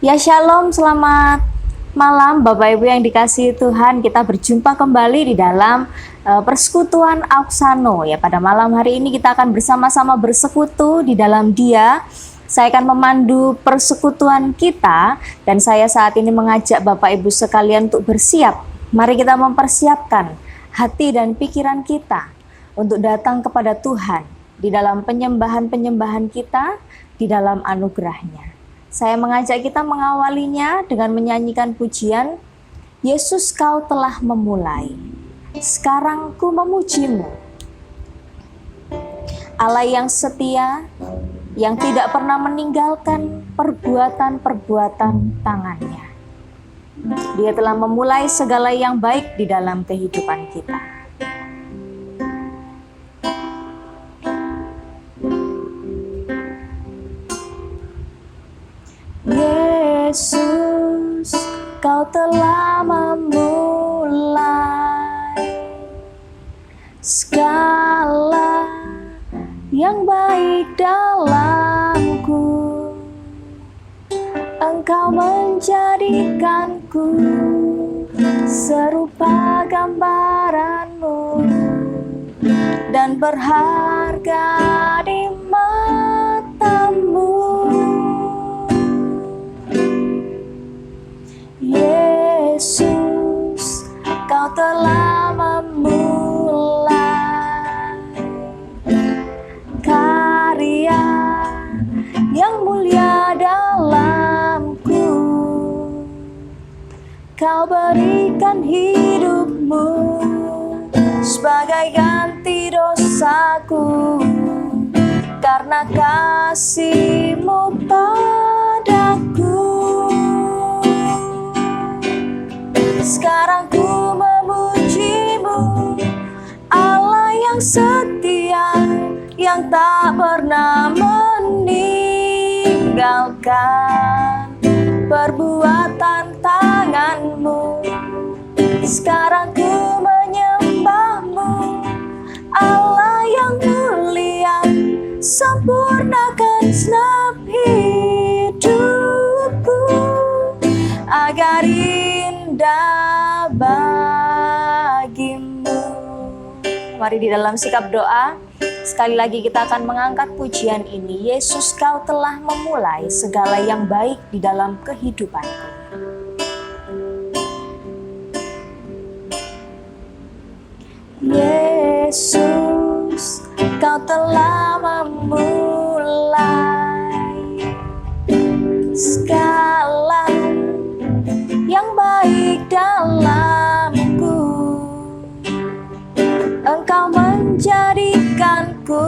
Ya shalom, selamat malam Bapak Ibu yang dikasihi Tuhan. Kita berjumpa kembali di dalam persekutuan Auxano. Ya, pada malam hari ini kita akan bersama-sama bersekutu di dalam Dia. Saya akan memandu persekutuan kita dan saya saat ini mengajak Bapak Ibu sekalian untuk bersiap. Mari kita mempersiapkan hati dan pikiran kita untuk datang kepada Tuhan di dalam penyembahan-penyembahan kita, di dalam anugerah-Nya. Saya mengajak kita mengawalinya dengan menyanyikan pujian, Yesus kau telah memulai, sekarang ku memujimu. Allah yang setia, yang tidak pernah meninggalkan perbuatan-perbuatan tangannya. Dia telah memulai segala yang baik di dalam kehidupan kita. Yesus, kau telah memulai segala yang baik dalamku. Engkau menjadikanku serupa gambaran-Mu dan berharga di mata-Mu. Yesus, kau telah memulai karya yang mulia dalamku. Kau berikan hidup-Mu sebagai ganti dosaku, karena kasih-Mu padaku. Sekarang ku memuji-Mu, Allah yang setia, yang tak pernah meninggalkan perbuatan tangan-Mu. Sekarang ku menyembah-Mu, Allah yang mulia, sempurnakan senap hidupku agar indah bagi-Mu. Mari di dalam sikap doa, sekali lagi kita akan mengangkat pujian ini. Yesus, kau telah memulai segala yang baik di dalam kehidupanku. Yesus, kau telah memulai segala yang baik dalamku. Engkau menjadikanku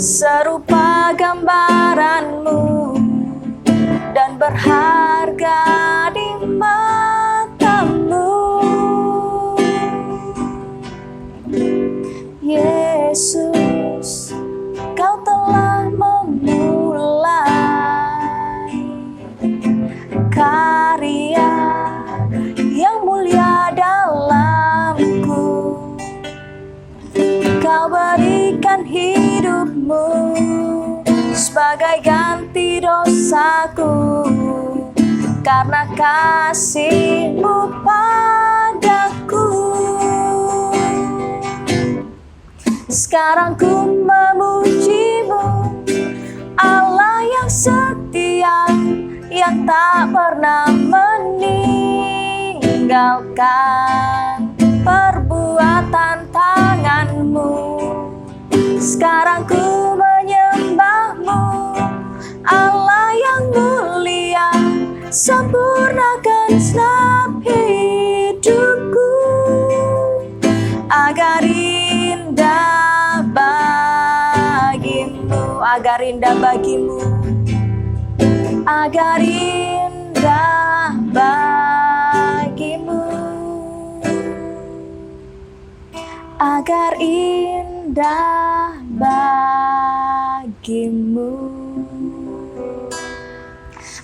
serupa gambaran-Mu dan berharga di mata-Mu. Yesus, kau telah memulai karya yang mulia dalamku. Kau berikan hidup-Mu sebagai ganti dosaku, karena kasih-Mu padaku. Sekarang ku memuji-Mu, Allah yang setia, yang tak pernah meninggalkan perbuatan tangan-Mu. Sekarang ku menyembah-Mu, Allah yang mulia, sempurnakan senap hidupku agar indah bagi-Mu, agar indah bagi-Mu, agar indah bagi-Mu, agar indah bagi-Mu.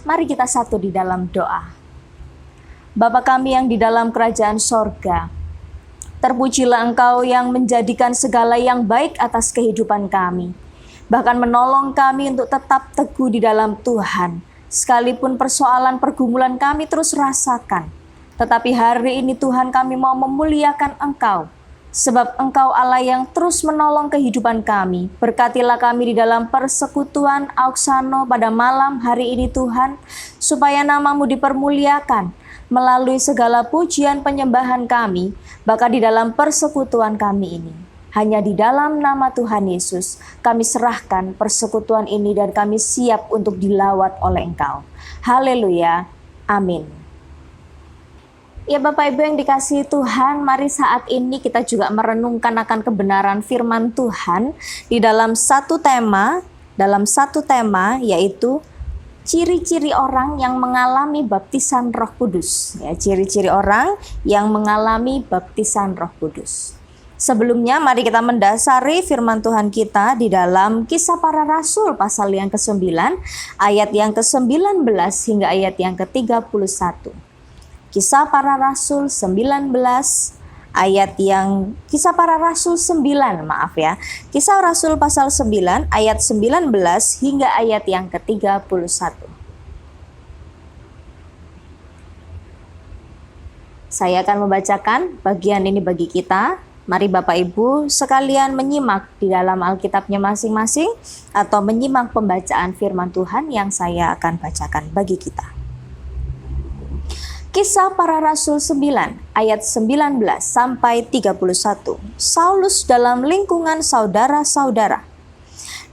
Mari kita satu di dalam doa. Bapa kami yang di dalam kerajaan sorga, terpujilah Engkau yang menjadikan segala yang baik atas kehidupan kami. Bahkan menolong kami untuk tetap teguh di dalam Tuhan. Sekalipun persoalan pergumulan kami terus rasakan, tetapi hari ini Tuhan kami mau memuliakan Engkau. Sebab Engkau Allah yang terus menolong kehidupan kami. Berkatilah kami di dalam persekutuan Auksano pada malam hari ini Tuhan, supaya nama-Mu dipermuliakan melalui segala pujian penyembahan kami, bahkan di dalam persekutuan kami ini. Hanya di dalam nama Tuhan Yesus, kami serahkan persekutuan ini dan kami siap untuk dilawat oleh Engkau. Haleluya. Amin. Ya Bapak Ibu yang dikasihi Tuhan, mari saat ini kita juga merenungkan akan kebenaran firman Tuhan di dalam satu tema yaitu ciri-ciri orang yang mengalami baptisan Roh Kudus. Ya, ciri-ciri orang yang mengalami baptisan Roh Kudus. Sebelumnya mari kita mendasari firman Tuhan kita di dalam Kisah Para Rasul pasal yang ke-9 ayat yang ke-19 hingga ayat yang ke-31. Kisah Para Rasul 19 ayat yang Kisah Para Rasul 9 Kisah Rasul pasal 9 ayat 19 hingga ayat yang ke-31. Saya akan membacakan bagian ini bagi kita. Mari Bapak Ibu sekalian menyimak di dalam Alkitabnya masing-masing atau menyimak pembacaan firman Tuhan yang saya akan bacakan bagi kita. Kisah Para Rasul 9 ayat 19 sampai 31. Saulus dalam lingkungan saudara-saudara.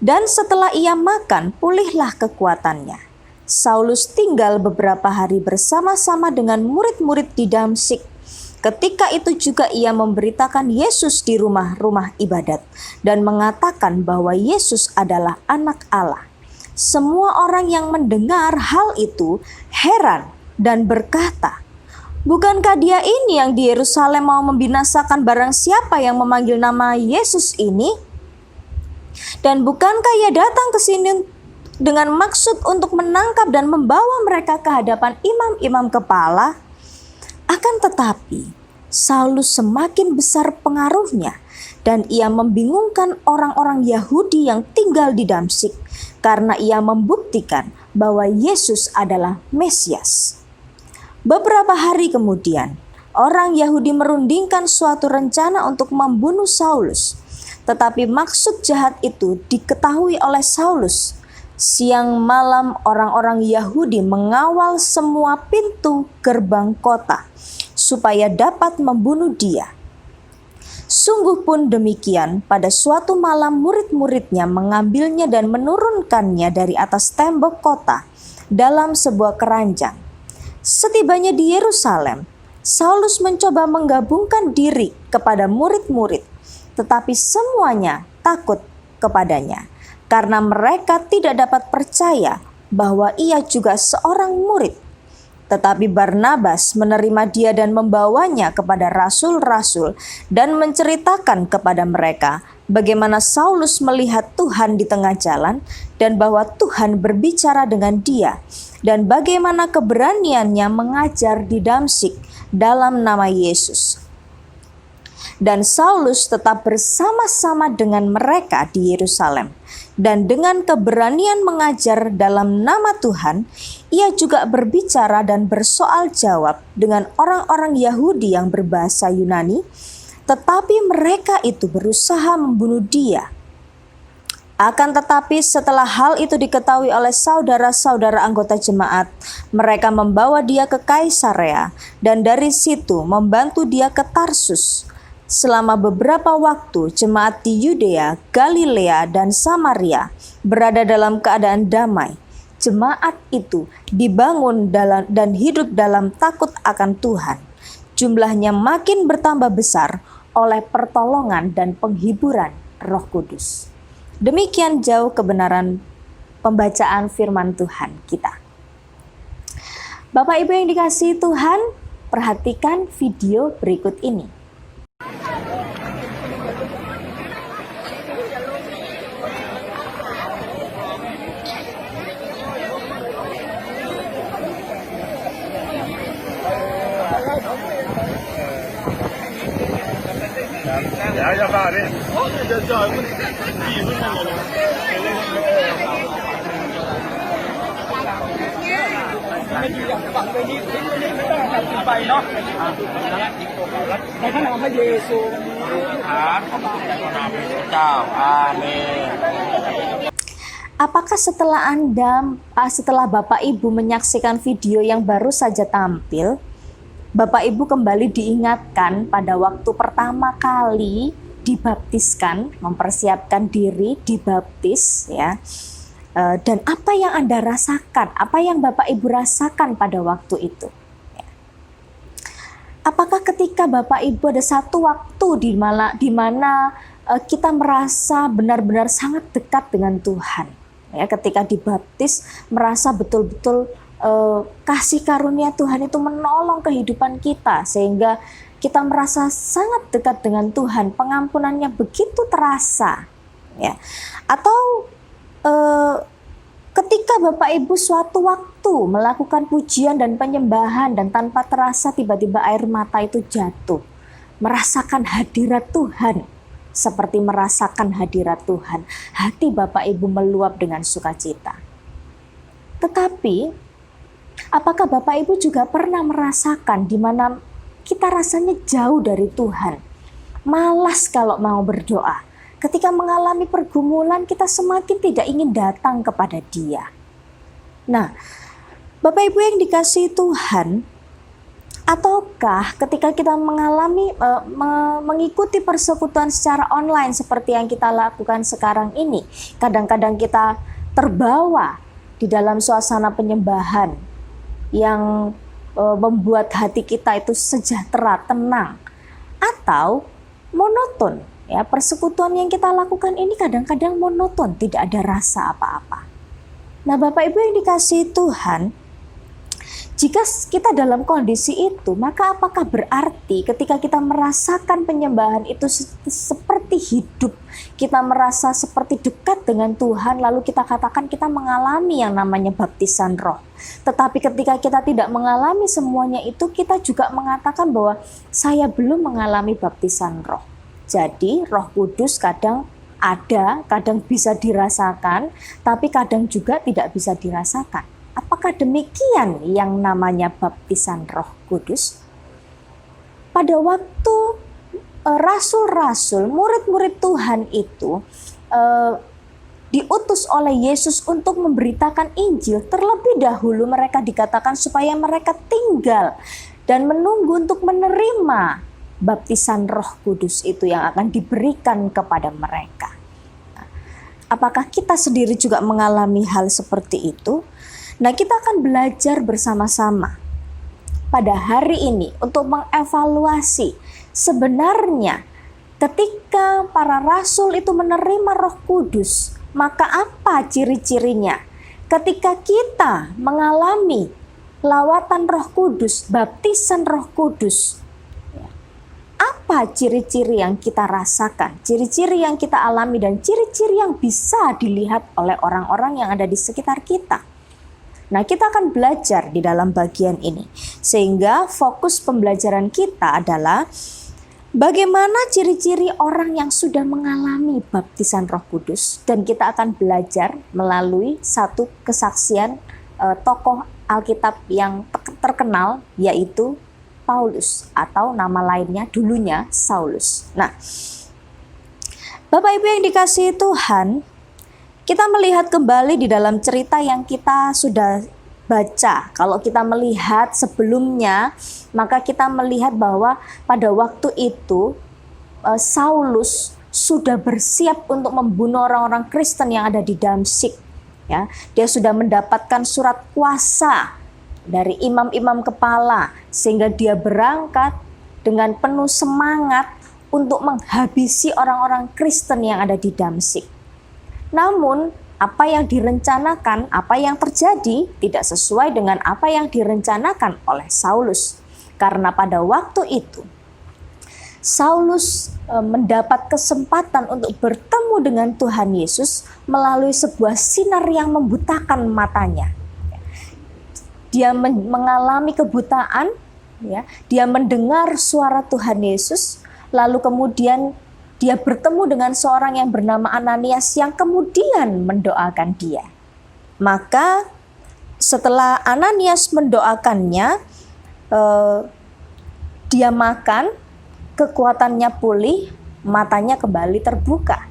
Dan setelah ia makan, pulihlah kekuatannya. Saulus tinggal beberapa hari bersama-sama dengan murid-murid di Damsyik. Ketika itu juga ia memberitakan Yesus di rumah-rumah ibadat dan mengatakan bahwa Yesus adalah Anak Allah. Semua orang yang mendengar hal itu heran dan berkata, "Bukankah dia ini yang di Yerusalem mau membinasakan barang siapa yang memanggil nama Yesus ini? Dan bukankah ia datang ke sini dengan maksud untuk menangkap dan membawa mereka ke hadapan imam-imam kepala?" Akan tetapi, Saulus semakin besar pengaruhnya dan ia membingungkan orang-orang Yahudi yang tinggal di Damsyik karena ia membuktikan bahwa Yesus adalah Mesias. Beberapa hari kemudian, orang Yahudi merundingkan suatu rencana untuk membunuh Saulus. Tetapi maksud jahat itu diketahui oleh Saulus. Siang malam orang-orang Yahudi mengawal semua pintu gerbang kota supaya dapat membunuh dia. Sungguh pun demikian, pada suatu malam murid-muridnya mengambilnya dan menurunkannya dari atas tembok kota dalam sebuah keranjang. Setibanya di Yerusalem, Saulus mencoba menggabungkan diri kepada murid-murid, tetapi semuanya takut kepadanya, karena mereka tidak dapat percaya bahwa ia juga seorang murid. Tetapi Barnabas menerima dia dan membawanya kepada rasul-rasul dan menceritakan kepada mereka bagaimana Saulus melihat Tuhan di tengah jalan dan bahwa Tuhan berbicara dengan dia dan bagaimana keberaniannya mengajar di Damsyik dalam nama Yesus. Dan Saulus tetap bersama-sama dengan mereka di Yerusalem. Dan dengan keberanian mengajar dalam nama Tuhan, ia juga berbicara dan bersoal jawab dengan orang-orang Yahudi yang berbahasa Yunani, tetapi mereka itu berusaha membunuh dia. Akan tetapi setelah hal itu diketahui oleh saudara-saudara anggota jemaat, mereka membawa dia ke Kaisarea dan dari situ membantu dia ke Tarsus. Selama beberapa waktu jemaat di Yudea, Galilea, dan Samaria berada dalam keadaan damai. Jemaat itu dibangun dan hidup dalam takut akan Tuhan. Jumlahnya makin bertambah besar oleh pertolongan dan penghiburan Roh Kudus. Demikian jauh kebenaran pembacaan firman Tuhan kita. Bapak Ibu yang dikasihi Tuhan, perhatikan video berikut ini. ไม่ดีอย่างฝังไปนี้ทิ้งไปนี้ไม่ต้องตัดสินไปเนาะในพระนามพระเยซู Tuhan, dalam nama Amin. Apakah setelah Bapak Ibu menyaksikan video yang baru saja tampil, Bapak Ibu kembali diingatkan pada waktu pertama kali dibaptiskan, mempersiapkan diri dibaptis ya. Dan apa yang Anda rasakan, apa yang Bapak Ibu rasakan pada waktu itu? Apakah ketika Bapak Ibu ada satu waktu di mana kita merasa benar-benar sangat dekat dengan Tuhan? Ya, ketika dibaptis merasa betul-betul kasih karunia Tuhan itu menolong kehidupan kita sehingga kita merasa sangat dekat dengan Tuhan, pengampunannya begitu terasa ya. Atau ketika Bapak Ibu suatu waktu melakukan pujian dan penyembahan dan tanpa terasa tiba-tiba air mata itu jatuh, merasakan hadirat Tuhan. Seperti merasakan hadirat Tuhan, hati Bapak Ibu meluap dengan sukacita. Tetapi, apakah Bapak Ibu juga pernah merasakan di mana kita rasanya jauh dari Tuhan? Malas kalau mau berdoa. Ketika mengalami pergumulan, kita semakin tidak ingin datang kepada Dia. Nah, Bapak Ibu yang dikasihi Tuhan, ataukah ketika kita mengikuti persekutuan secara online seperti yang kita lakukan sekarang ini, kadang-kadang kita terbawa di dalam suasana penyembahan yang membuat hati kita itu sejahtera, tenang, atau monoton. Ya, persekutuan yang kita lakukan ini kadang-kadang monoton, tidak ada rasa apa-apa. Nah, Bapak Ibu yang dikasihi Tuhan, jika kita dalam kondisi itu, maka apakah berarti ketika kita merasakan penyembahan itu seperti hidup, kita merasa seperti dekat dengan Tuhan, lalu kita katakan kita mengalami yang namanya baptisan roh. Tetapi ketika kita tidak mengalami semuanya itu, kita juga mengatakan bahwa saya belum mengalami baptisan roh. Jadi Roh Kudus kadang ada, kadang bisa dirasakan, tapi kadang juga tidak bisa dirasakan. Apakah demikian yang namanya baptisan Roh Kudus? Pada waktu rasul-rasul, murid-murid Tuhan itu diutus oleh Yesus untuk memberitakan Injil, terlebih dahulu mereka dikatakan supaya mereka tinggal dan menunggu untuk menerima baptisan Roh Kudus itu yang akan diberikan kepada mereka. Apakah kita sendiri juga mengalami hal seperti itu? Nah, kita akan belajar bersama-sama pada hari ini untuk mengevaluasi sebenarnya ketika para rasul itu menerima Roh Kudus, maka apa ciri-cirinya? Ketika kita mengalami lawatan Roh Kudus, baptisan Roh Kudus, apa ciri-ciri yang kita rasakan, ciri-ciri yang kita alami, dan ciri-ciri yang bisa dilihat oleh orang-orang yang ada di sekitar kita? Nah, kita akan belajar di dalam bagian ini, sehingga fokus pembelajaran kita adalah bagaimana ciri-ciri orang yang sudah mengalami baptisan Roh Kudus, dan kita akan belajar melalui satu kesaksian tokoh Alkitab yang terkenal, yaitu Paulus, atau nama lainnya dulunya Saulus. Nah, Bapak Ibu yang dikasihi Tuhan, kita melihat kembali di dalam cerita yang kita sudah baca. Kalau kita melihat sebelumnya, maka kita melihat bahwa pada waktu itu Saulus sudah bersiap untuk membunuh orang-orang Kristen yang ada di Damsyik. Ya, dia sudah mendapatkan surat kuasa dari imam-imam kepala sehingga dia berangkat dengan penuh semangat untuk menghabisi orang-orang Kristen yang ada di Damsyik. Namun, apa yang direncanakan, apa yang terjadi tidak sesuai dengan apa yang direncanakan oleh Saulus. Karena pada waktu itu, Saulus mendapat kesempatan untuk bertemu dengan Tuhan Yesus melalui sebuah sinar yang membutakan matanya. Dia mengalami kebutaan, ya. Dia mendengar suara Tuhan Yesus, lalu kemudian dia bertemu dengan seorang yang bernama Ananias yang kemudian mendoakan dia. Maka setelah Ananias mendoakannya, dia makan, kekuatannya pulih, matanya kembali terbuka.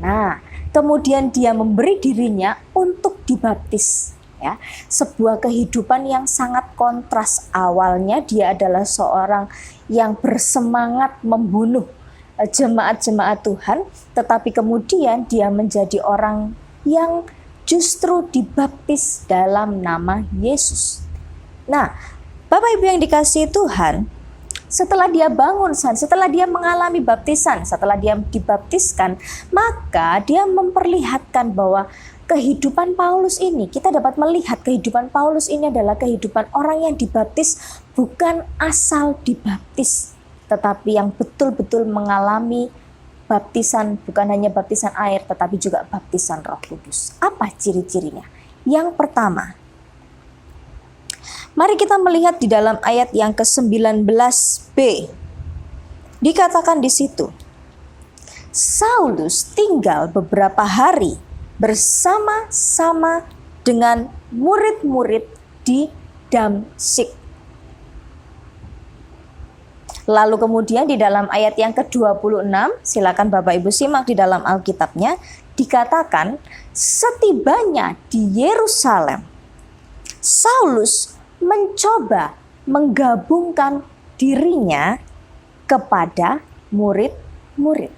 Nah, kemudian dia memberi dirinya untuk dibaptis. Ya, sebuah kehidupan yang sangat kontras. Awalnya dia adalah seorang yang bersemangat membunuh jemaat-jemaat Tuhan, tetapi kemudian dia menjadi orang yang justru dibaptis dalam nama Yesus. Nah, Bapak Ibu yang dikasihi Tuhan, setelah dia bangun, setelah dia mengalami baptisan, setelah dia dibaptiskan, maka dia memperlihatkan bahwa kehidupan Paulus ini, kita dapat melihat kehidupan Paulus ini adalah kehidupan orang yang dibaptis bukan asal dibaptis, tetapi yang betul-betul mengalami baptisan, bukan hanya baptisan air, tetapi juga baptisan Roh Kudus. Apa ciri-cirinya? Yang pertama, mari kita melihat di dalam ayat yang ke-19b. Dikatakan di situ, Saulus tinggal beberapa hari bersama-sama dengan murid-murid di Damsyik. Lalu kemudian di dalam ayat yang ke-26, silakan Bapak Ibu simak di dalam Alkitabnya, dikatakan setibanya di Yerusalem, Saulus mencoba menggabungkan dirinya kepada murid-murid.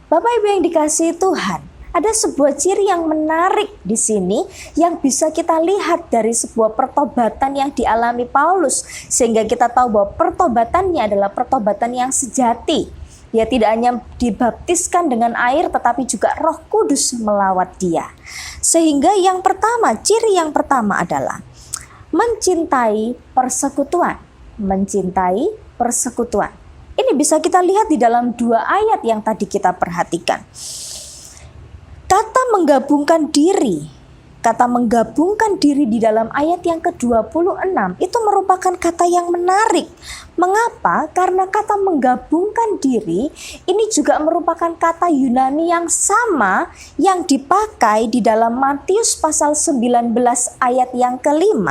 Bapak Ibu yang dikasihi Tuhan, ada sebuah ciri yang menarik di sini yang bisa kita lihat dari sebuah pertobatan yang dialami Paulus, sehingga kita tahu bahwa pertobatannya adalah pertobatan yang sejati. Dia tidak hanya dibaptiskan dengan air, tetapi juga Roh Kudus melawat dia. Sehingga yang pertama, ciri yang pertama adalah mencintai persekutuan. Mencintai persekutuan. Ini bisa kita lihat di dalam 2 ayat yang tadi kita perhatikan. Kata menggabungkan diri di dalam ayat yang ke-26 itu merupakan kata yang menarik. Mengapa? Karena kata menggabungkan diri ini juga merupakan kata Yunani yang sama yang dipakai di dalam Matius pasal 19 ayat yang ke-5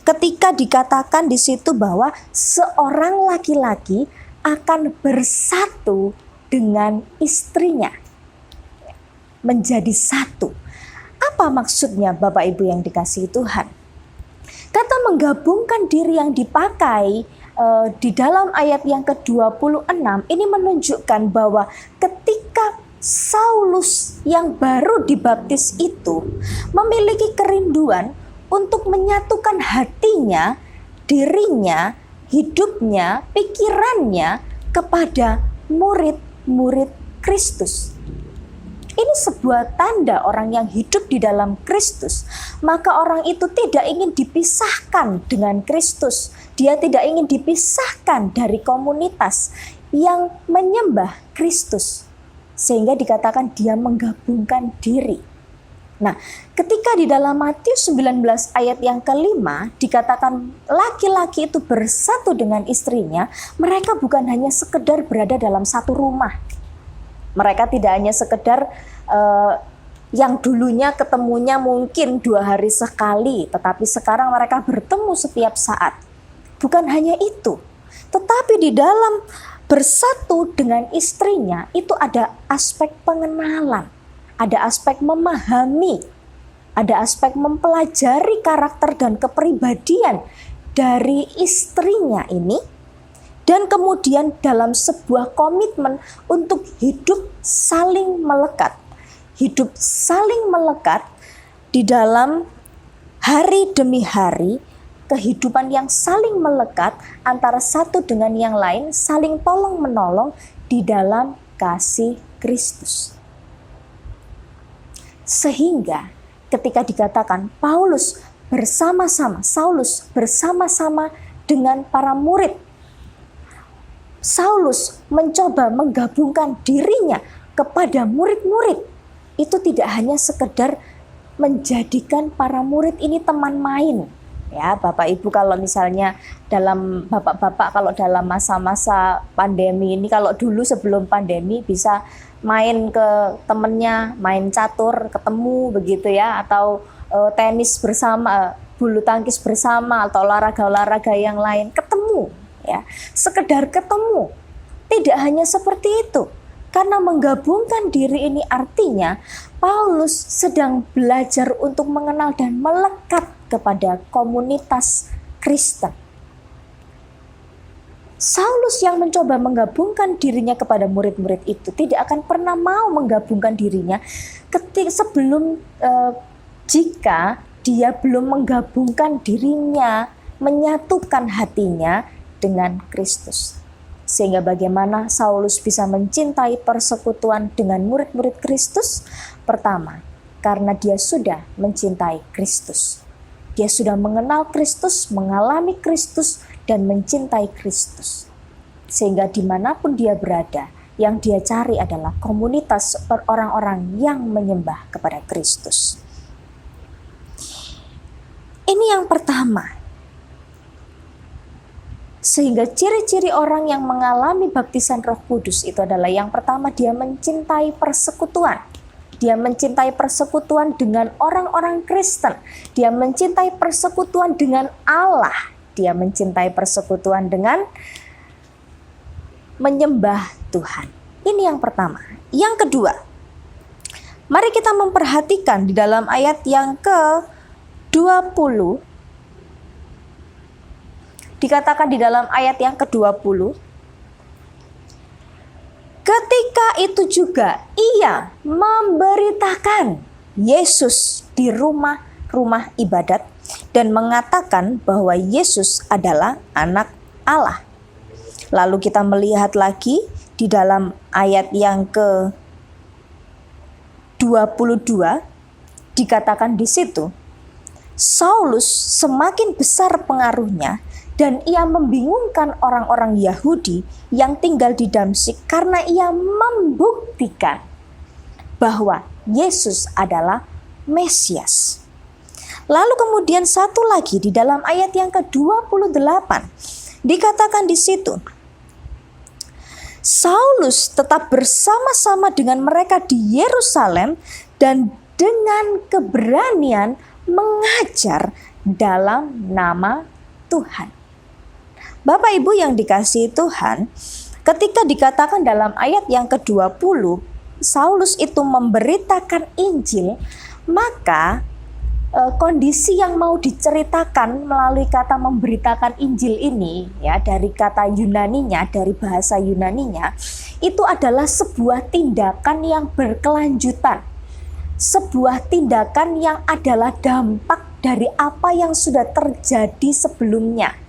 ketika dikatakan di situ bahwa seorang laki-laki akan bersatu dengan istrinya, menjadi satu. Apa maksudnya Bapak Ibu yang dikasihi Tuhan? Kata menggabungkan diri yang dipakai di dalam ayat yang ke-26 ini menunjukkan bahwa ketika Saulus yang baru dibaptis itu memiliki kerinduan untuk menyatukan hatinya, dirinya, hidupnya, pikirannya kepada murid-murid Kristus. Ini sebuah tanda orang yang hidup di dalam Kristus. Maka orang itu tidak ingin dipisahkan dengan Kristus. Dia tidak ingin dipisahkan dari komunitas yang menyembah Kristus. Sehingga dikatakan dia menggabungkan diri. Nah, ketika di dalam Matius 19 ayat yang ke-5 dikatakan laki-laki itu bersatu dengan istrinya, mereka bukan hanya sekedar berada dalam satu rumah. Mereka tidak hanya sekedar yang dulunya ketemunya mungkin 2 hari sekali, tetapi sekarang mereka bertemu setiap saat. Bukan hanya itu, tetapi di dalam bersatu dengan istrinya itu ada aspek pengenalan. Ada aspek memahami, ada aspek mempelajari karakter dan kepribadian dari istrinya ini, dan kemudian dalam sebuah komitmen untuk hidup saling melekat. Hidup saling melekat di dalam hari demi hari, kehidupan yang saling melekat antara satu dengan yang lain, saling tolong-menolong di dalam kasih Kristus. Sehingga ketika dikatakan Saulus bersama-sama dengan para murid, Saulus mencoba menggabungkan dirinya kepada murid-murid. Itu tidak hanya sekedar menjadikan para murid ini teman main. Ya, Bapak Ibu kalau misalnya Bapak-bapak kalau dalam masa-masa pandemi ini, kalau dulu sebelum pandemi bisa main ke temennya, main catur, ketemu begitu ya, atau tenis bersama, bulu tangkis bersama, atau olahraga-olahraga yang lain, ketemu, ya, sekedar ketemu. Tidak hanya seperti itu, karena menggabungkan diri ini artinya Paulus sedang belajar untuk mengenal dan melekat kepada komunitas Kristen. Saulus yang mencoba menggabungkan dirinya kepada murid-murid itu tidak akan pernah mau menggabungkan dirinya sebelum jika dia belum menggabungkan dirinya, menyatukan hatinya dengan Kristus. Sehingga bagaimana Saulus bisa mencintai persekutuan dengan murid-murid Kristus? Pertama, karena dia sudah mencintai Kristus. Dia sudah mengenal Kristus, mengalami Kristus, dan mencintai Kristus. Sehingga dimanapun dia berada, yang dia cari adalah komunitas orang-orang yang menyembah kepada Kristus. Ini yang pertama. Sehingga ciri-ciri orang yang mengalami baptisan Roh Kudus itu adalah yang pertama, dia mencintai persekutuan. Dia mencintai persekutuan dengan orang-orang Kristen. Dia mencintai persekutuan dengan Allah. Dia mencintai persekutuan dengan menyembah Tuhan. Ini yang pertama. Yang kedua, mari kita memperhatikan di dalam ayat yang ke-20. Dikatakan di dalam ayat yang ke-20, ketika itu juga ia memberitakan Yesus di rumah-rumah ibadat dan mengatakan bahwa Yesus adalah anak Allah. Lalu kita melihat lagi di dalam ayat yang ke-22, dikatakan di situ, Saulus semakin besar pengaruhnya dan ia membingungkan orang-orang Yahudi yang tinggal di Damsyik karena ia membuktikan bahwa Yesus adalah Mesias. Lalu kemudian satu lagi di dalam ayat yang ke-28 dikatakan di situ, Saulus tetap bersama-sama dengan mereka di Yerusalem dan dengan keberanian mengajar dalam nama Tuhan. Bapak Ibu yang dikasihi Tuhan, ketika dikatakan dalam ayat yang ke-20, Saulus itu memberitakan Injil, maka kondisi yang mau diceritakan melalui kata memberitakan Injil ini, ya, dari kata Yunaninya, dari bahasa Yunaninya, itu adalah sebuah tindakan yang berkelanjutan. Sebuah tindakan yang adalah dampak dari apa yang sudah terjadi sebelumnya.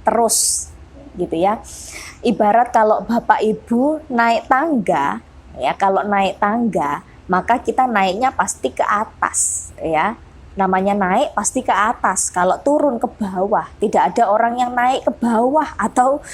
Terus gitu ya. Ibarat kalau Bapak Ibu naik tangga, ya, kalau naik tangga maka kita naiknya pasti ke atas, ya. Namanya naik pasti ke atas. Kalau turun ke bawah, tidak ada orang yang naik ke bawah atau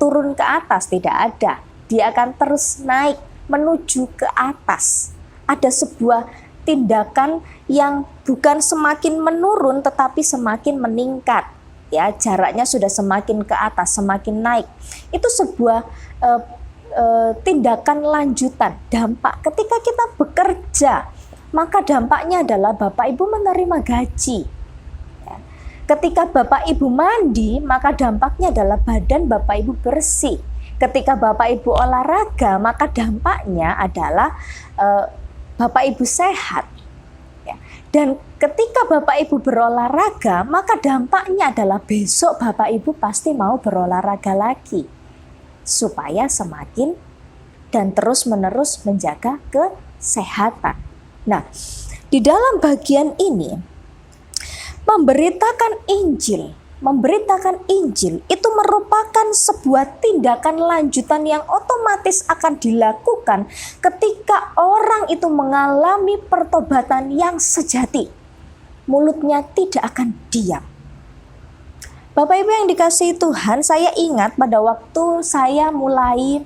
turun ke atas, tidak ada. Dia akan terus naik menuju ke atas. Ada sebuah tindakan yang bukan semakin menurun tetapi semakin meningkat. Ya, jaraknya sudah semakin ke atas, semakin naik. Itu sebuah tindakan lanjutan, dampak. Ketika kita bekerja, maka dampaknya adalah Bapak Ibu menerima gaji. Ya. Ketika Bapak Ibu mandi, maka dampaknya adalah badan Bapak Ibu bersih. Ketika Bapak Ibu olahraga, maka dampaknya adalah Bapak Ibu sehat. Ya. Dan ketika Bapak Ibu berolahraga, maka dampaknya adalah besok Bapak Ibu pasti mau berolahraga lagi. Supaya semakin dan terus-menerus menjaga kesehatan. Nah, di dalam bagian ini, memberitakan Injil itu merupakan sebuah tindakan lanjutan yang otomatis akan dilakukan ketika orang itu mengalami pertobatan yang sejati. Mulutnya tidak akan diam. Bapak Ibu yang dikasihi Tuhan, saya ingat pada waktu saya mulai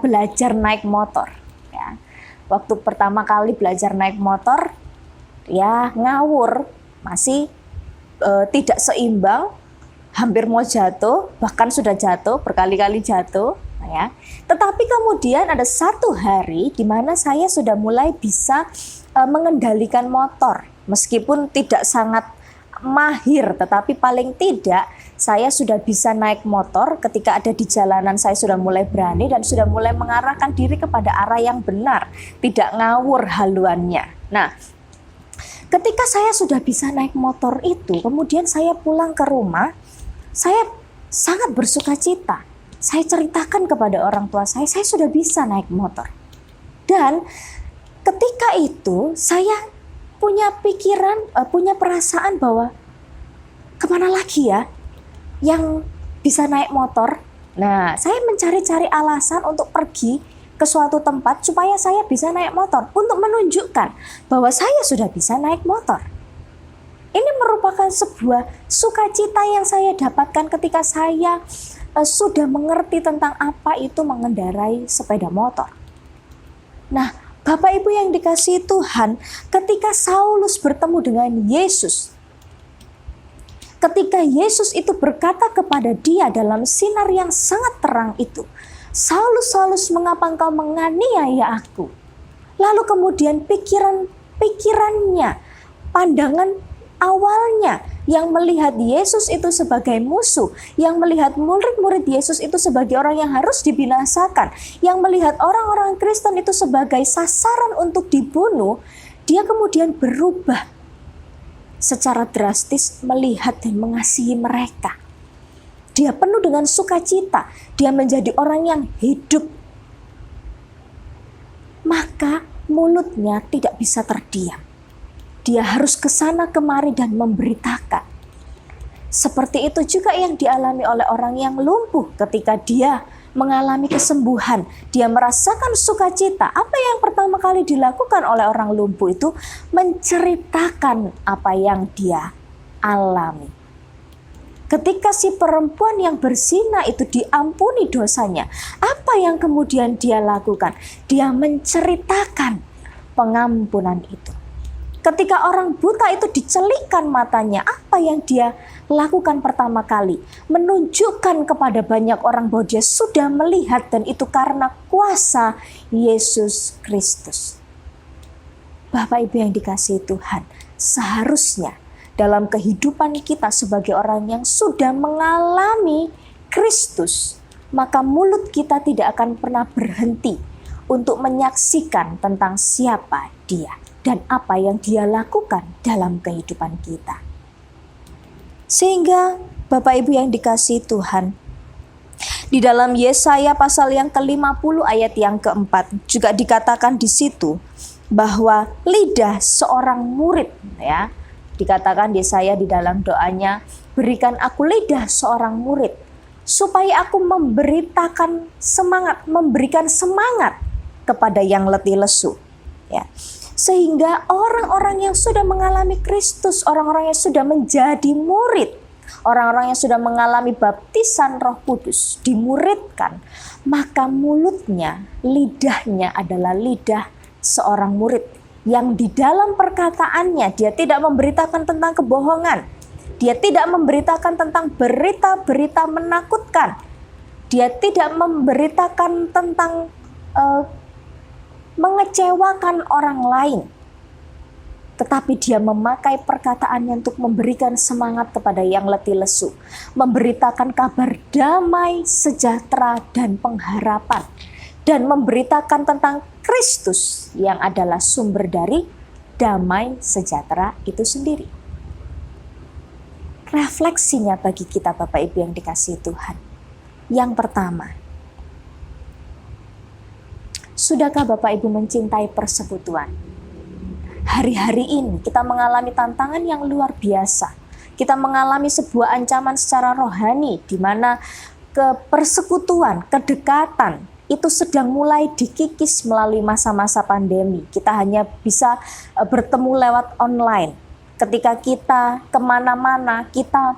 belajar naik motor. Ya. Waktu pertama kali belajar naik motor, ya ngawur, masih tidak seimbang, hampir mau jatuh, bahkan sudah jatuh, berkali-kali jatuh. Ya. Tetapi kemudian ada satu hari di mana saya sudah mulai bisa mengendalikan motor. Meskipun tidak sangat mahir, tetapi paling tidak saya sudah bisa naik motor ketika ada di jalanan. Saya sudah mulai berani dan sudah mulai mengarahkan diri kepada arah yang benar, tidak ngawur haluannya. Nah, ketika saya sudah bisa naik motor itu, kemudian saya pulang ke rumah, saya sangat bersuka cita. Saya ceritakan kepada orang tua saya sudah bisa naik motor. Dan ketika itu saya punya pikiran, punya perasaan bahwa kemana lagi ya yang bisa naik motor. Nah, saya mencari-cari alasan untuk pergi ke suatu tempat supaya saya bisa naik motor, untuk menunjukkan bahwa saya sudah bisa naik motor. Ini merupakan sebuah sukacita yang saya dapatkan ketika saya sudah mengerti tentang apa itu mengendarai sepeda motor. Nah, Bapak Ibu yang dikasihi Tuhan, ketika Saulus bertemu dengan Yesus, ketika Yesus itu berkata kepada dia dalam sinar yang sangat terang itu, Saulus, Saulus, mengapa engkau menganiaya aku? Lalu kemudian pikirannya, pandangan awalnya yang melihat Yesus itu sebagai musuh, yang melihat murid-murid Yesus itu sebagai orang yang harus dibinasakan, yang melihat orang-orang Kristen itu sebagai sasaran untuk dibunuh, dia kemudian berubah secara drastis melihat dan mengasihi mereka. Dia penuh dengan sukacita, dia menjadi orang yang hidup. Maka mulutnya tidak bisa terdiam. Dia harus ke sana kemari dan memberitakan. Seperti itu juga yang dialami oleh orang yang lumpuh ketika dia mengalami kesembuhan. Dia merasakan sukacita. Apa yang pertama kali dilakukan oleh orang lumpuh itu menceritakan apa yang dia alami. Ketika si perempuan yang berzina itu diampuni dosanya, apa yang kemudian dia lakukan? Dia menceritakan pengampunan itu. Ketika orang buta itu dicelikkan matanya, apa yang dia lakukan pertama kali? Menunjukkan kepada banyak orang bahwa dia sudah melihat dan itu karena kuasa Yesus Kristus. Bapak Ibu yang dikasihi Tuhan, seharusnya dalam kehidupan kita sebagai orang yang sudah mengalami Kristus, maka mulut kita tidak akan pernah berhenti untuk menyaksikan tentang siapa Dia dan apa yang Dia lakukan dalam kehidupan kita. Sehingga Bapak Ibu yang dikasihi Tuhan, di dalam Yesaya pasal yang ke-50 ayat yang keempat juga dikatakan di situ bahwa lidah seorang murid, ya, dikatakan Yesaya di dalam doanya, berikan aku lidah seorang murid supaya aku memberikan semangat kepada yang letih lesu, ya. Sehingga orang-orang yang sudah mengalami Kristus, orang-orang yang sudah menjadi murid, orang-orang yang sudah mengalami baptisan Roh Kudus, dimuridkan, maka mulutnya, lidahnya adalah lidah seorang murid yang di dalam perkataannya dia tidak memberitakan tentang kebohongan, dia tidak memberitakan tentang berita-berita menakutkan, dia tidak memberitakan tentang mengecewakan orang lain, tetapi dia memakai perkataannya untuk memberikan semangat kepada yang letih lesu, memberitakan kabar damai, sejahtera, dan pengharapan, dan memberitakan tentang Kristus yang adalah sumber dari damai sejahtera itu sendiri. Refleksinya bagi kita Bapak Ibu yang dikasihi Tuhan. Yang pertama, sudahkah Bapak Ibu mencintai persekutuan? Hari-hari ini kita mengalami tantangan yang luar biasa. Kita mengalami sebuah ancaman secara rohani di mana persekutuan, kedekatan itu sedang mulai dikikis melalui masa-masa pandemi. Kita hanya bisa bertemu lewat online. Ketika kita kemana-mana, kita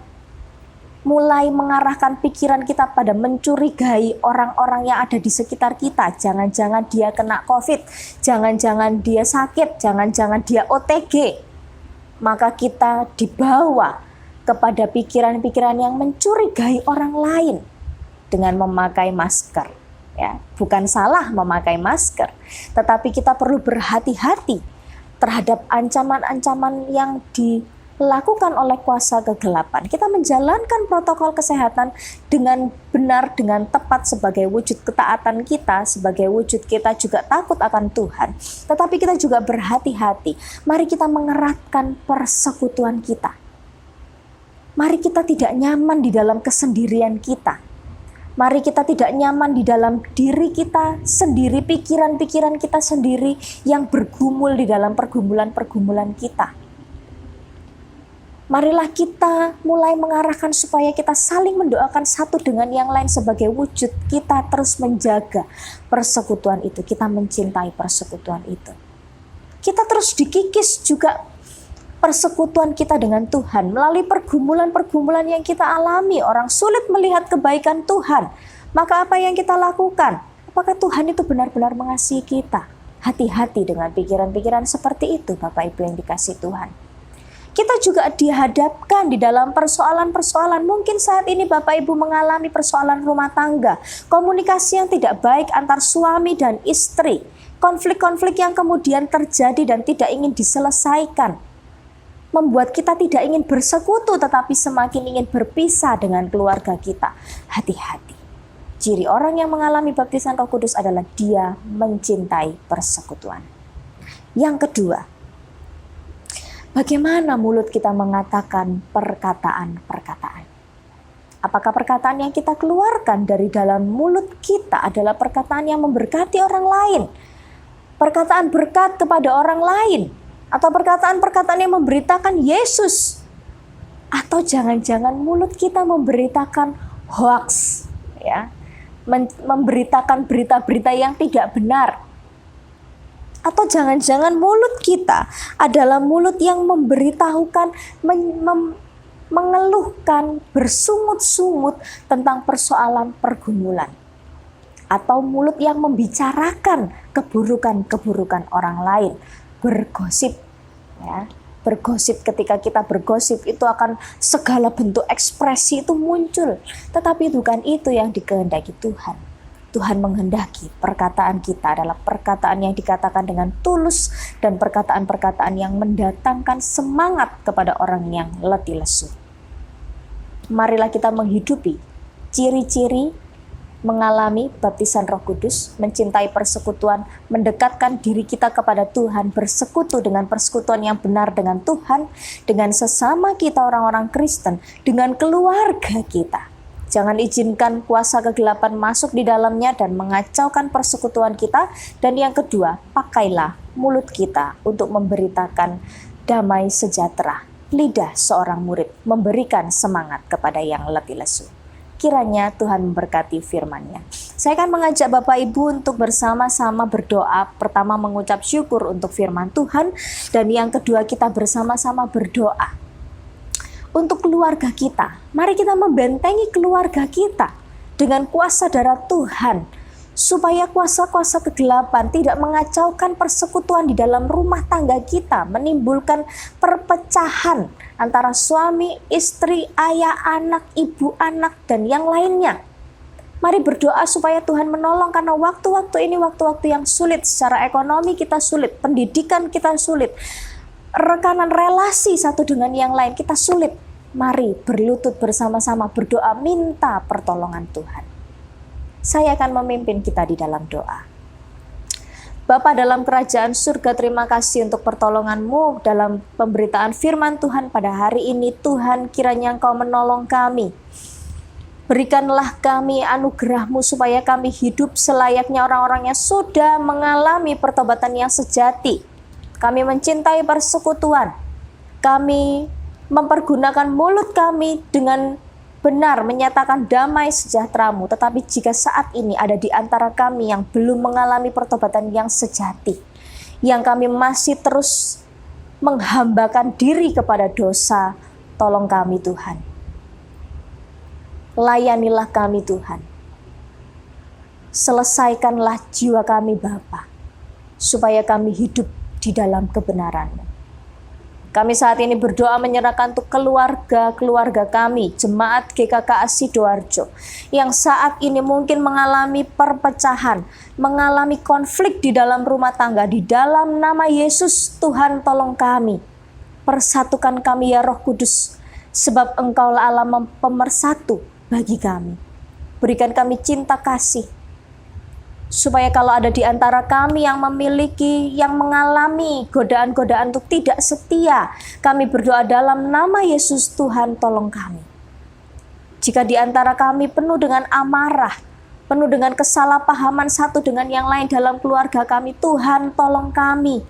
mulai mengarahkan pikiran kita pada mencurigai orang-orang yang ada di sekitar kita. Jangan-jangan dia kena COVID, jangan-jangan dia sakit, jangan-jangan dia OTG. Maka kita dibawa kepada pikiran-pikiran yang mencurigai orang lain dengan memakai masker. Ya, bukan salah memakai masker, tetapi kita perlu berhati-hati terhadap ancaman-ancaman yang dilakukan oleh kuasa kegelapan. Kita menjalankan protokol kesehatan dengan benar, dengan tepat sebagai wujud ketaatan kita, sebagai wujud kita juga takut akan Tuhan. Tetapi kita juga berhati-hati. Mari kita mengeratkan persekutuan kita. Mari kita tidak nyaman di dalam kesendirian kita. Mari kita tidak nyaman di dalam diri kita sendiri, pikiran-pikiran kita sendiri yang bergumul di dalam pergumulan-pergumulan kita. Marilah kita mulai mengarahkan supaya kita saling mendoakan satu dengan yang lain sebagai wujud kita terus menjaga persekutuan itu. Kita mencintai persekutuan itu. Kita terus dikikis juga persekutuan kita dengan Tuhan melalui pergumulan-pergumulan yang kita alami. Orang sulit melihat kebaikan Tuhan, maka apa yang kita lakukan? Apakah Tuhan itu benar-benar mengasihi kita? Hati-hati dengan pikiran-pikiran seperti itu, Bapak Ibu yang dikasihi Tuhan. Kita juga dihadapkan di dalam persoalan-persoalan. Mungkin saat ini Bapak Ibu mengalami persoalan rumah tangga, komunikasi yang tidak baik antar suami dan istri, konflik-konflik yang kemudian terjadi dan tidak ingin diselesaikan, membuat kita tidak ingin bersekutu tetapi semakin ingin berpisah dengan keluarga kita. Hati-hati. Ciri orang yang mengalami baptisan Roh Kudus adalah dia mencintai persekutuan. Yang kedua, bagaimana mulut kita mengatakan perkataan-perkataan? Apakah perkataan yang kita keluarkan dari dalam mulut kita adalah perkataan yang memberkati orang lain? Perkataan berkat kepada orang lain? Atau perkataan-perkataan yang memberitakan Yesus? Atau jangan-jangan mulut kita memberitakan hoax, ya, memberitakan berita-berita yang tidak benar? Atau jangan-jangan mulut kita adalah mulut yang memberitahukan, mengeluhkan, bersungut-sungut tentang persoalan pergumulan? Atau mulut yang membicarakan keburukan-keburukan orang lain? Bergosip, ya, bergosip. Ketika kita bergosip itu akan segala bentuk ekspresi itu muncul, tetapi bukan itu yang dikehendaki Tuhan. Tuhan menghendaki perkataan kita adalah perkataan yang dikatakan dengan tulus dan perkataan-perkataan yang mendatangkan semangat kepada orang yang letih lesu. Marilah kita menghidupi ciri-ciri mengalami baptisan Roh Kudus, mencintai persekutuan, mendekatkan diri kita kepada Tuhan, bersekutu dengan persekutuan yang benar dengan Tuhan, dengan sesama kita orang-orang Kristen, dengan keluarga kita. Jangan izinkan kuasa kegelapan masuk di dalamnya dan mengacaukan persekutuan kita. Dan yang kedua, pakailah mulut kita untuk memberitakan damai sejahtera. Lidah seorang murid memberikan semangat kepada yang letih lesu. Kiranya Tuhan memberkati firman-Nya. Saya akan mengajak Bapak Ibu untuk bersama-sama berdoa. Pertama mengucap syukur untuk firman Tuhan. Dan yang kedua kita bersama-sama berdoa untuk keluarga kita. Mari kita membentengi keluarga kita dengan kuasa darah Tuhan. Supaya kuasa-kuasa kegelapan tidak mengacaukan persekutuan di dalam rumah tangga kita, menimbulkan perpecahan antara suami, istri, ayah, anak, ibu, anak, dan yang lainnya. Mari berdoa supaya Tuhan menolong, karena waktu-waktu ini waktu-waktu yang sulit. Secara ekonomi kita sulit, pendidikan kita sulit, rekanan relasi satu dengan yang lain kita sulit. Mari berlutut bersama-sama berdoa minta pertolongan Tuhan. Saya akan memimpin kita di dalam doa. Bapa dalam kerajaan surga, terima kasih untuk pertolongan-Mu dalam pemberitaan firman Tuhan pada hari ini. Tuhan, kiranya Engkau menolong kami. Berikanlah kami anugerah-Mu supaya kami hidup selayaknya orang-orang yang sudah mengalami pertobatan yang sejati. Kami mencintai persekutuan. Kami mempergunakan mulut kami dengan benar menyatakan damai sejahtera-Mu. Tetapi jika saat ini ada di antara kami yang belum mengalami pertobatan yang sejati, yang kami masih terus menghambakan diri kepada dosa, tolong kami Tuhan. Layanilah kami Tuhan. Selesaikanlah jiwa kami Bapa, supaya kami hidup di dalam kebenaran-Mu. Kami saat ini berdoa menyerahkan untuk keluarga-keluarga kami, Jemaat GKK Sidoarjo, yang saat ini mungkin mengalami perpecahan, mengalami konflik di dalam rumah tangga. Di dalam nama Yesus, Tuhan tolong kami. Persatukan kami ya Roh Kudus, sebab Engkaulah Allah pemersatu bagi kami. Berikan kami cinta kasih, supaya kalau ada di antara kami yang mengalami godaan-godaan untuk tidak setia, kami berdoa dalam nama Yesus, Tuhan tolong kami. Jika di antara kami penuh dengan amarah, penuh dengan kesalahpahaman satu dengan yang lain dalam keluarga kami, Tuhan tolong kami,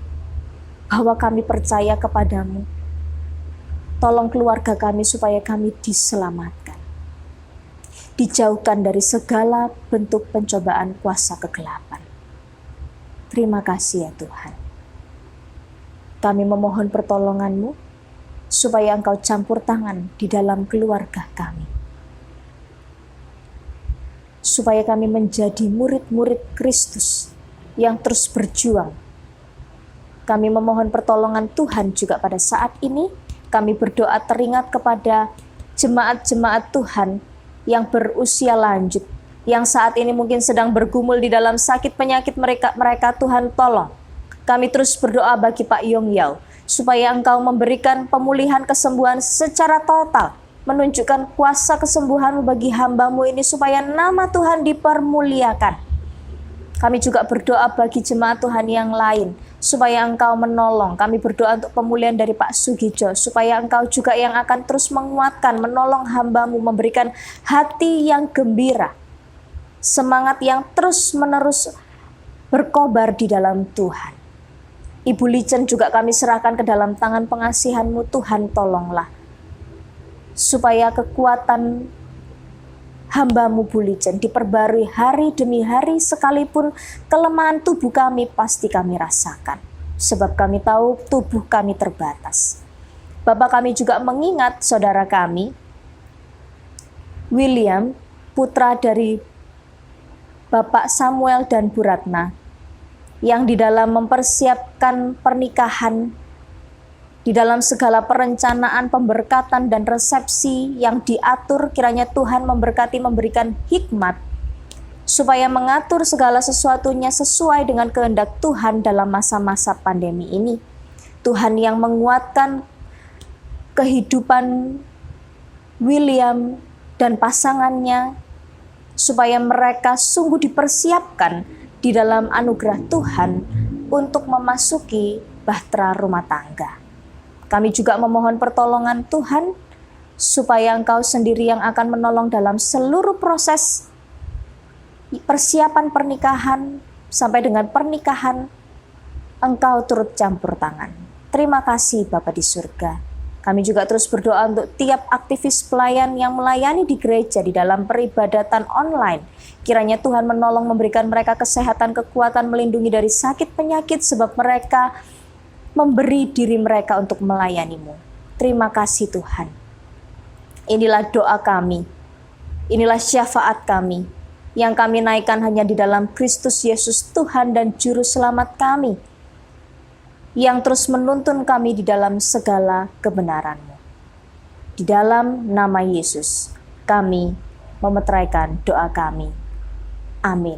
bahwa kami percaya kepadamu. Tolong keluarga kami supaya kami diselamatkan, dijauhkan dari segala bentuk pencobaan kuasa kegelapan. Terima kasih ya Tuhan. Kami memohon pertolongan-Mu supaya Engkau campur tangan di dalam keluarga kami. Supaya kami menjadi murid-murid Kristus yang terus berjuang. Kami memohon pertolongan Tuhan juga pada saat ini. Kami berdoa teringat kepada jemaat-jemaat Tuhan yang berusia lanjut, yang saat ini mungkin sedang bergumul di dalam sakit penyakit mereka Tuhan tolong. Kami terus berdoa bagi Pak Yong Yao, supaya Engkau memberikan pemulihan kesembuhan secara total, menunjukkan kuasa kesembuhan bagi hamba-Mu ini, supaya nama Tuhan dipermuliakan. Kami juga berdoa bagi jemaat Tuhan yang lain, supaya Engkau menolong. Kami berdoa untuk pemulihan dari Pak Sugijo, supaya Engkau juga yang akan terus menguatkan, menolong hamba-Mu, memberikan hati yang gembira, semangat yang terus-menerus berkobar di dalam Tuhan. Ibu Licen juga kami serahkan ke dalam tangan pengasihan-Mu, Tuhan tolonglah, supaya kekuatan hamba-Mu Bu Licen diperbarui hari demi hari, sekalipun kelemahan tubuh kami pasti kami rasakan, sebab kami tahu tubuh kami terbatas. Bapak, kami juga mengingat saudara kami William, putra dari Bapak Samuel dan Bu Ratna, yang di dalam mempersiapkan pernikahan, di dalam segala perencanaan, pemberkatan, dan resepsi yang diatur, kiranya Tuhan memberkati, memberikan hikmat, supaya mengatur segala sesuatunya sesuai dengan kehendak Tuhan dalam masa-masa pandemi ini. Tuhan yang menguatkan kehidupan William dan pasangannya, supaya mereka sungguh dipersiapkan di dalam anugerah Tuhan untuk memasuki bahtera rumah tangga. Kami juga memohon pertolongan Tuhan, supaya Engkau sendiri yang akan menolong dalam seluruh proses persiapan pernikahan sampai dengan pernikahan. Engkau turut campur tangan. Terima kasih Bapa di surga. Kami juga terus berdoa untuk tiap aktivis pelayan yang melayani di gereja di dalam peribadatan online. Kiranya Tuhan menolong, memberikan mereka kesehatan, kekuatan, melindungi dari sakit penyakit, sebab mereka memberi diri mereka untuk melayani-Mu. Terima kasih Tuhan. Inilah doa kami, inilah syafaat kami, yang kami naikkan hanya di dalam Kristus Yesus Tuhan dan Juru Selamat kami, yang terus menuntun kami di dalam segala kebenaran-Mu. Di dalam nama Yesus, kami memeteraikan doa kami. Amin.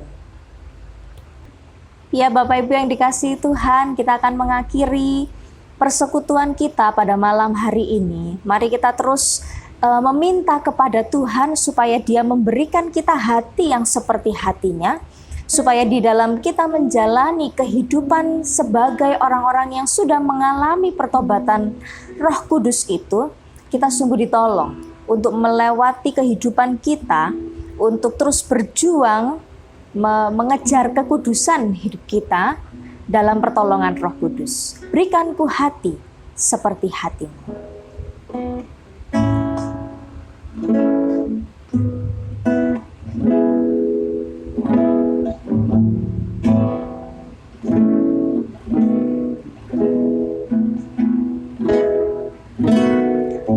Ya Bapak Ibu yang dikasihi Tuhan, kita akan mengakhiri persekutuan kita pada malam hari ini. Mari kita terus meminta kepada Tuhan supaya Dia memberikan kita hati yang seperti hatinya, supaya di dalam kita menjalani kehidupan sebagai orang-orang yang sudah mengalami pertobatan Roh Kudus itu, kita sungguh ditolong untuk melewati kehidupan kita, untuk terus berjuang mengejar kekudusan hidup kita dalam pertolongan Roh Kudus. Berikanku hati seperti hati-Mu.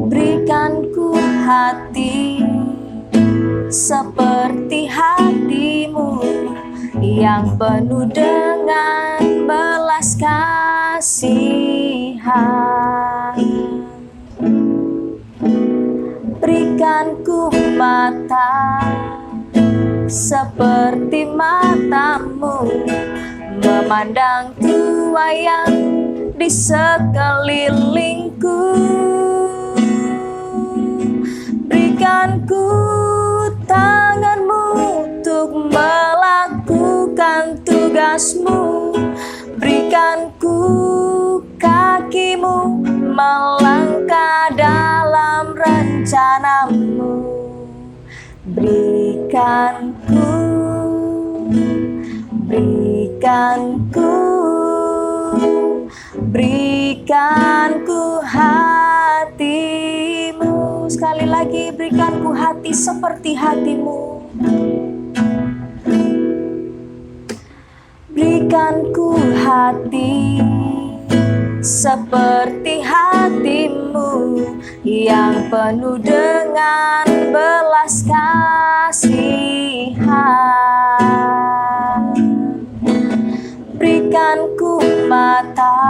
Berikanku hati seperti hati-Mu, yang penuh dengan belas kasihan. mata seperti matamu memandang tua yang di sekelilingku. Berikan ku tanganmu untuk melakukan tugasmu. Berikan ku kakimu melangkah dalam rencanamu. Berikan ku hatimu. Sekali lagi, berikan ku hati seperti hatimu. Berikan ku hati seperti hatimu yang penuh dengan belas kasihan. Berikan ku mata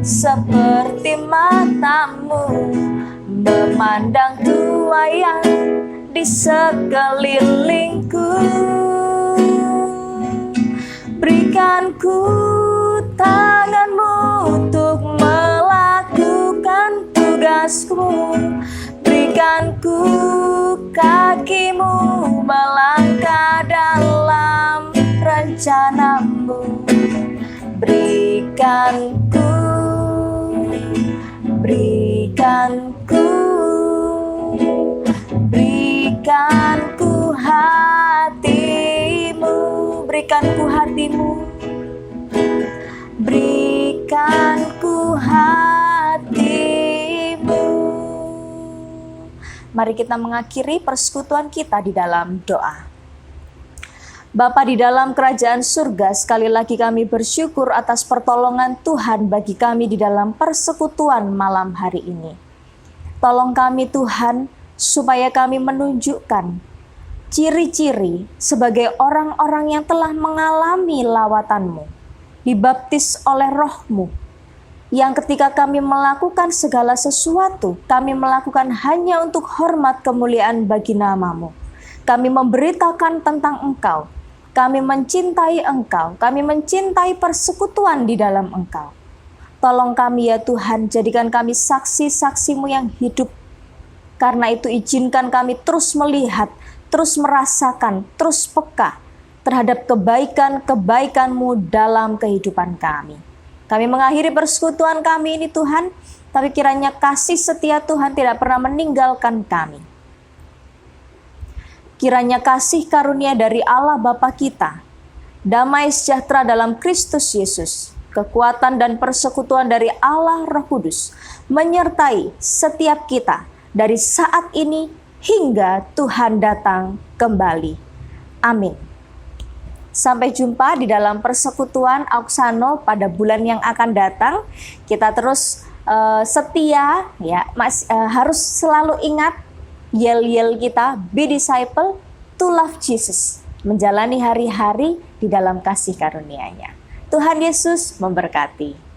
seperti matamu memandang tua yang di sekelilingku. Berikan ku tanganmu untuk melakukan tugasmu. Berikan ku kakimu melangkah dalam rencanamu. Berikan ku hatimu. Berikan ku hatimu. Berikan ku hatimu. Mari kita mengakhiri persekutuan kita di dalam doa. Bapa di dalam kerajaan surga, sekali lagi kami bersyukur atas pertolongan Tuhan bagi kami di dalam persekutuan malam hari ini. Tolong kami Tuhan, supaya kami menunjukkan ciri-ciri sebagai orang-orang yang telah mengalami lawatan-Mu, dibaptis oleh Roh-Mu, yang ketika kami melakukan segala sesuatu, kami melakukan hanya untuk hormat kemuliaan bagi nama-Mu. Kami memberitakan tentang Engkau, kami mencintai Engkau, kami mencintai persekutuan di dalam Engkau. Tolong kami ya Tuhan, jadikan kami saksi-saksi-Mu yang hidup. Karena itu izinkan kami terus melihat, terus merasakan, terus peka terhadap kebaikan-kebaikan-Mu dalam kehidupan kami. Kami mengakhiri persekutuan kami ini Tuhan, tapi kiranya kasih setia Tuhan tidak pernah meninggalkan kami. Kiranya kasih karunia dari Allah Bapa kita, damai sejahtera dalam Kristus Yesus, kekuatan dan persekutuan dari Allah Roh Kudus, menyertai setiap kita dari saat ini hingga Tuhan datang kembali. Amin. Sampai jumpa di dalam persekutuan Auksano pada bulan yang akan datang. Kita terus setia, ya, harus selalu ingat yel-yel kita, be disciple to love Jesus, menjalani hari-hari di dalam kasih karunia-Nya. Tuhan Yesus memberkati.